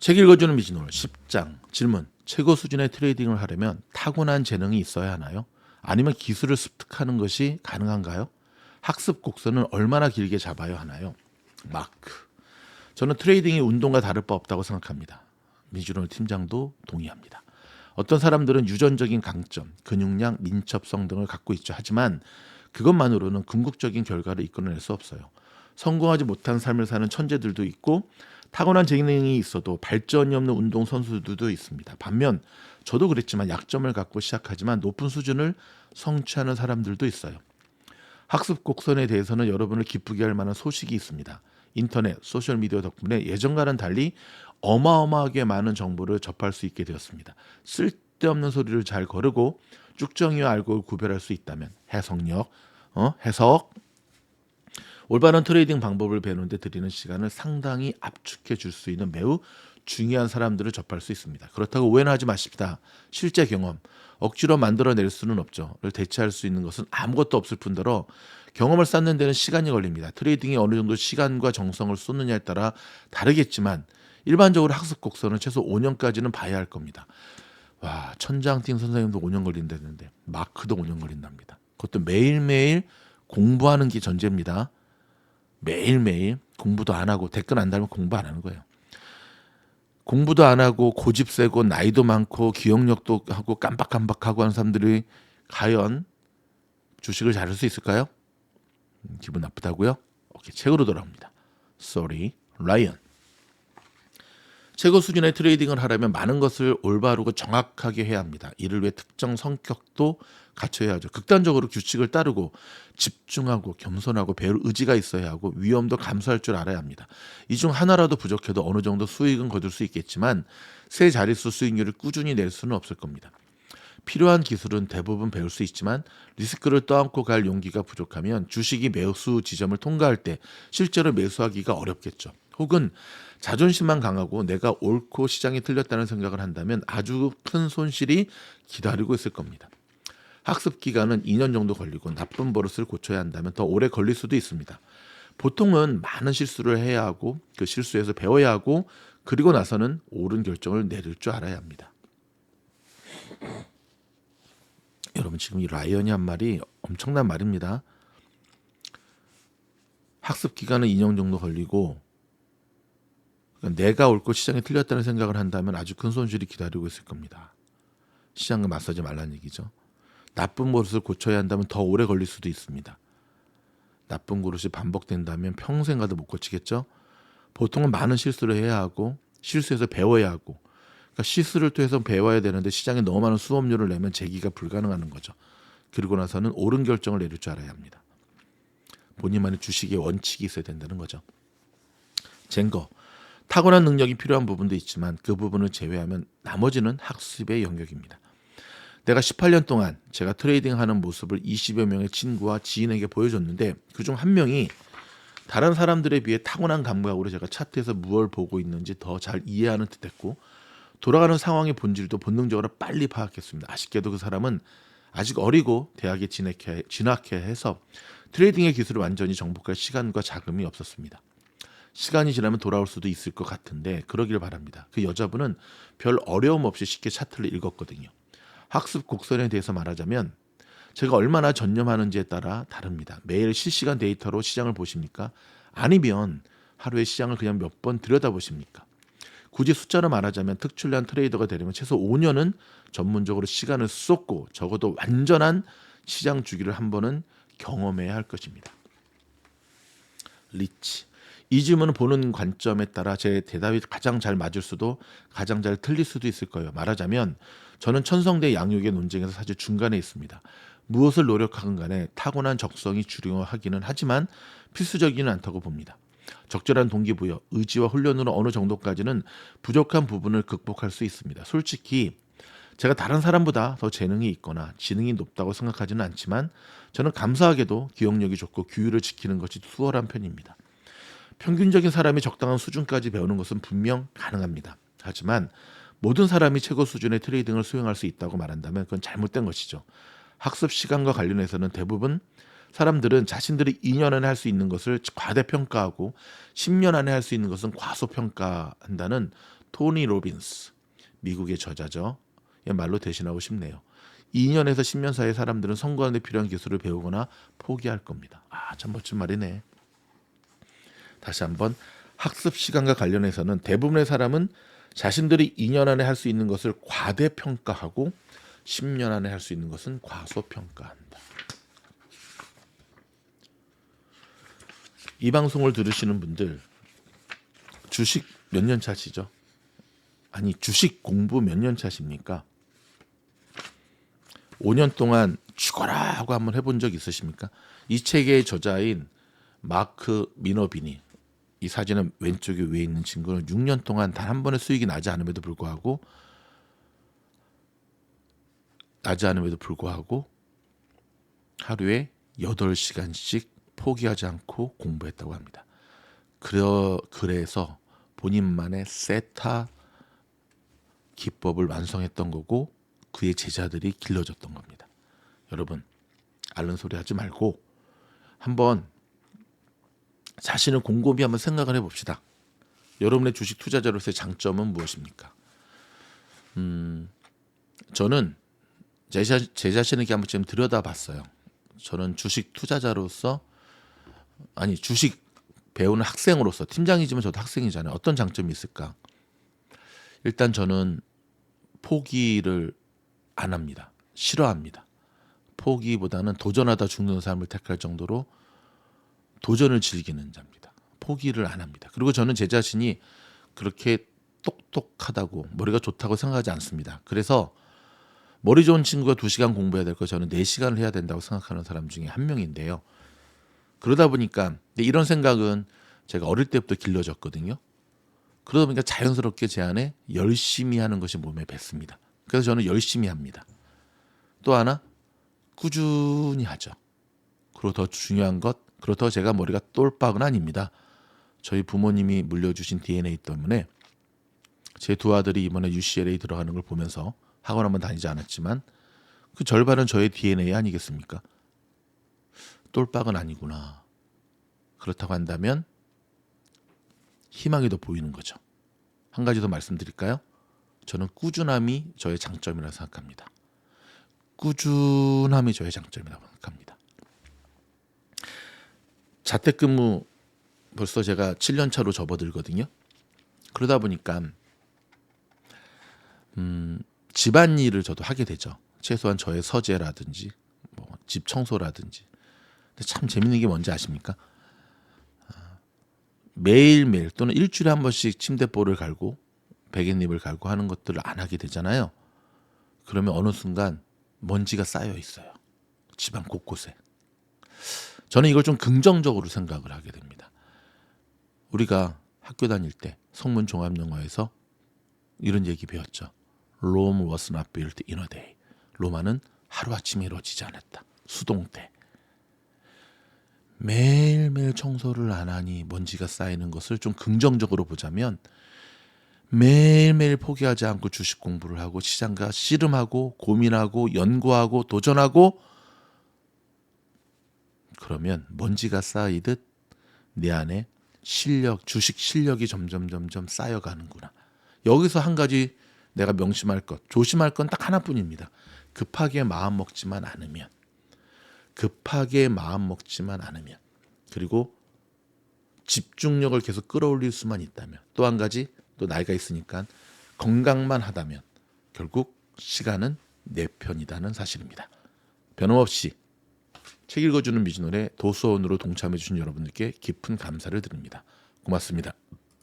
책 읽어주는 미진홀 10장 질문. 최고 수준의 트레이딩을 하려면 타고난 재능이 있어야 하나요? 아니면 기술을 습득하는 것이 가능한가요? 학습 곡선은 얼마나 길게 잡아야 하나요? 마크. 저는 트레이딩이 운동과 다를 바 없다고 생각합니다. 미주론 팀장도 동의합니다. 어떤 사람들은 유전적인 강점, 근육량, 민첩성 등을 갖고 있죠. 하지만 그것만으로는 궁극적인 결과를 이끌어낼 수 없어요. 성공하지 못한 삶을 사는 천재들도 있고 타고난 재능이 있어도 발전이 없는 운동 선수들도 있습니다. 반면 저도 그랬지만 약점을 갖고 시작하지만 높은 수준을 성취하는 사람들도 있어요. 학습 곡선에 대해서는 여러분을 기쁘게 할 만한 소식이 있습니다. 인터넷, 소셜미디어 덕분에 예전과는 달리 어마어마하게 많은 정보를 접할 수 있게 되었습니다. 쓸데없는 소리를 잘 거르고 쭉정이와 알고를 구별할 수 있다면 해석, 올바른 트레이딩 방법을 배우는 데 들이는 시간을 상당히 압축해 줄 수 있는 매우 중요한 사람들을 접할 수 있습니다. 그렇다고 오해는 하지 마십시다. 실제 경험, 억지로 만들어낼 수는 없죠.를 대체할 수 있는 것은 아무것도 없을 뿐더러 경험을 쌓는 데는 시간이 걸립니다. 트레이딩이 어느 정도 시간과 정성을 쏟느냐에 따라 다르겠지만 일반적으로 학습 곡선은 최소 5년까지는 봐야 할 겁니다. 와, 천장띵 선생님도 5년 걸린다는데 마크도 5년 걸린답니다. 그것도 매일매일 공부하는 게 전제입니다. 매일매일 공부도 안 하고 댓글 안 달면 공부 안 하는 거예요. 공부도 안 하고 고집 세고 나이도 많고 기억력도 하고 깜빡깜빡하고 하는 사람들이 과연 주식을 잘할 수 있을까요? 기분 나쁘다고요? 오케이, 책으로 돌아옵니다. Sorry, Ryan. 최고 수준의 트레이딩을 하려면 많은 것을 올바르고 정확하게 해야 합니다. 이를 위해 특정 성격도 갖춰야 하죠. 극단적으로 규칙을 따르고 집중하고 겸손하고 배울 의지가 있어야 하고 위험도 감수할 줄 알아야 합니다. 이 중 하나라도 부족해도 어느 정도 수익은 거둘 수 있겠지만 세 자릿수 수익률을 꾸준히 낼 수는 없을 겁니다. 필요한 기술은 대부분 배울 수 있지만 리스크를 떠안고 갈 용기가 부족하면 주식이 매수 지점을 통과할 때 실제로 매수하기가 어렵겠죠. 혹은 자존심만 강하고 내가 옳고 시장이 틀렸다는 생각을 한다면 아주 큰 손실이 기다리고 있을 겁니다. 학습 기간은 2년 정도 걸리고 나쁜 버릇을 고쳐야 한다면 더 오래 걸릴 수도 있습니다. 보통은 많은 실수를 해야 하고 그 실수에서 배워야 하고 그리고 나서는 옳은 결정을 내릴 줄 알아야 합니다. 여러분, 지금 이 라이언이 한 말이 엄청난 말입니다. 학습 기간은 2년 정도 걸리고 그러니까 내가 옳고 시장이 틀렸다는 생각을 한다면 아주 큰 손실이 기다리고 있을 겁니다. 시장과 맞서지 말라는 얘기죠. 나쁜 버릇을 고쳐야 한다면 더 오래 걸릴 수도 있습니다. 나쁜 버릇이 반복된다면 평생 가도 못 고치겠죠. 보통은 많은 실수를 해야 하고 실수에서 배워야 하고 그러니까 실수를 통해서 배워야 되는데 시장에 너무 많은 수업료를 내면 재기가 불가능한 거죠. 그리고 나서는 옳은 결정을 내릴 줄 알아야 합니다. 본인만의 주식의 원칙이 있어야 된다는 거죠. 쟁거. 타고난 능력이 필요한 부분도 있지만 그 부분을 제외하면 나머지는 학습의 영역입니다. 내가 18년 동안 제가 트레이딩하는 모습을 20여 명의 친구와 지인에게 보여줬는데 그중 한 명이 다른 사람들에 비해 타고난 감각으로 제가 차트에서 무엇을 보고 있는지 더 잘 이해하는 듯했고 돌아가는 상황의 본질도 본능적으로 빨리 파악했습니다. 아쉽게도 그 사람은 아직 어리고 대학에 진학해야 해서 트레이딩의 기술을 완전히 정복할 시간과 자금이 없었습니다. 시간이 지나면 돌아올 수도 있을 것 같은데 그러길 바랍니다. 그 여자분은 별 어려움 없이 쉽게 차트를 읽었거든요. 학습 곡선에 대해서 말하자면 제가 얼마나 전념하는지에 따라 다릅니다. 매일 실시간 데이터로 시장을 보십니까? 아니면 하루에 시장을 그냥 몇 번 들여다보십니까? 굳이 숫자로 말하자면 특출난 트레이더가 되려면 최소 5년은 전문적으로 시간을 쏟고 적어도 완전한 시장 주기를 한 번은 경험해야 할 것입니다. 리치. 이 질문을 보는 관점에 따라 제 대답이 가장 잘 맞을 수도 가장 잘 틀릴 수도 있을 거예요. 말하자면 저는 천성대 양육의 논쟁에서 사실 중간에 있습니다. 무엇을 노력하건 간에 타고난 적성이 중요하기는 하지만 필수적이는 않다고 봅니다. 적절한 동기부여, 의지와 훈련으로 어느 정도까지는 부족한 부분을 극복할 수 있습니다. 솔직히 제가 다른 사람보다 더 재능이 있거나 지능이 높다고 생각하지는 않지만 저는 감사하게도 기억력이 좋고 규율을 지키는 것이 수월한 편입니다. 평균적인 사람이 적당한 수준까지 배우는 것은 분명 가능합니다. 하지만 모든 사람이 최고 수준의 트레이딩을 수행할 수 있다고 말한다면 그건 잘못된 것이죠. 학습 시간과 관련해서는 대부분 사람들은 자신들이 2년 안에 할 수 있는 것을 과대평가하고 10년 안에 할 수 있는 것은 과소평가한다는 토니 로빈스, 미국의 저자죠. 얘 말로 대신하고 싶네요. 2년에서 10년 사이의 사람들은 성공하는 데 필요한 기술을 배우거나 포기할 겁니다. 참 멋진 말이네. 다시 한번 학습 시간과 관련해서는 대부분의 사람은 자신들이 2년 안에 할 수 있는 것을 과대평가하고 10년 안에 할 수 있는 것은 과소평가한다. 이 방송을 들으시는 분들 주식 몇 년 차시죠? 아니 주식 공부 몇 년 차십니까? 5년 동안 죽어라 하고 한번 해본 적 있으십니까? 이 책의 저자인 마크 미너비니, 이 사진은 왼쪽에 위에 있는 친구는 6년 동안 단 한 번의 수익이 나지 않음에도 불구하고 하루에 8시간씩 포기하지 않고 공부했다고 합니다. 그래서 본인만의 세타 기법을 완성했던 거고 그의 제자들이 길러줬던 겁니다. 여러분, 앓는 소리 하지 말고 한번 자신을 곰곰이 한번 생각을 해봅시다. 여러분의 주식 투자자로서의 장점은 무엇입니까? 저는 제 자신에게 한번 좀 들여다봤어요. 저는 주식 투자자로서, 아니 주식 배우는 학생으로서, 팀장이지만 저도 학생이잖아요. 어떤 장점이 있을까? 일단 저는 포기를 안 합니다. 싫어합니다. 포기보다는 도전하다 죽는 삶을 택할 정도로 도전을 즐기는 자입니다. 포기를 안 합니다. 그리고 저는 제 자신이 그렇게 똑똑하다고, 머리가 좋다고 생각하지 않습니다. 그래서 머리 좋은 친구가 2시간 공부해야 될 거 저는 4시간을 해야 된다고 생각하는 사람 중에 한 명인데요. 그러다 보니까 이런 생각은 제가 어릴 때부터 길러졌거든요. 그러다 보니까 자연스럽게 제 안에 열심히 하는 것이 몸에 뱄습니다. 그래서 저는 열심히 합니다. 또 하나, 꾸준히 하죠. 그리고 더 중요한 것, 그렇다고 제가 머리가 똘박은 아닙니다. 저희 부모님이 물려주신 DNA 때문에 제 두 아들이 이번에 UCLA 들어가는 걸 보면서 학원 한번 다니지 않았지만 그 절반은 저의 DNA 아니겠습니까? 똘박은 아니구나. 그렇다고 한다면 희망이 더 보이는 거죠. 한 가지 더 말씀드릴까요? 저는 꾸준함이 저의 장점이라고 생각합니다. 꾸준함이 저의 장점이라고 생각합니다. 자택근무 벌써 제가 7년 차로 접어들거든요. 그러다 보니까 집안일을 저도 하게 되죠. 최소한 저의 서재라든지 집 청소라든지. 근데 참 재밌는 게 뭔지 아십니까? 매일매일 또는 일주일에 한 번씩 침대볼을 갈고 베갯잎을 갈고 하는 것들을 안 하게 되잖아요. 그러면 어느 순간 먼지가 쌓여 있어요. 집안 곳곳에. 저는 이걸 좀 긍정적으로 생각을 하게 됩니다. 우리가 학교 다닐 때 성문 종합영어에서 이런 얘기 배웠죠. Rome was not built in a day. 로마는 하루아침에 이루어지지 않았다. 수동태. 매일매일 청소를 안 하니 먼지가 쌓이는 것을 좀 긍정적으로 보자면 매일매일 포기하지 않고 주식 공부를 하고 시장과 씨름하고 고민하고 연구하고 도전하고 그러면 먼지가 쌓이듯 내 안에 실력, 주식 실력이 점점 쌓여가는구나. 여기서 한 가지 내가 명심할 것, 조심할 건 딱 하나뿐입니다. 급하게 마음 먹지만 않으면. 그리고 집중력을 계속 끌어올릴 수만 있다면, 또 한 가지, 또 나이가 있으니까 건강만 하다면 결국 시간은 내 편이다는 사실입니다. 변함없이 책 읽어주는 미진홀의 도서원으로 동참해 주신 여러분들께 깊은 감사를 드립니다. 고맙습니다.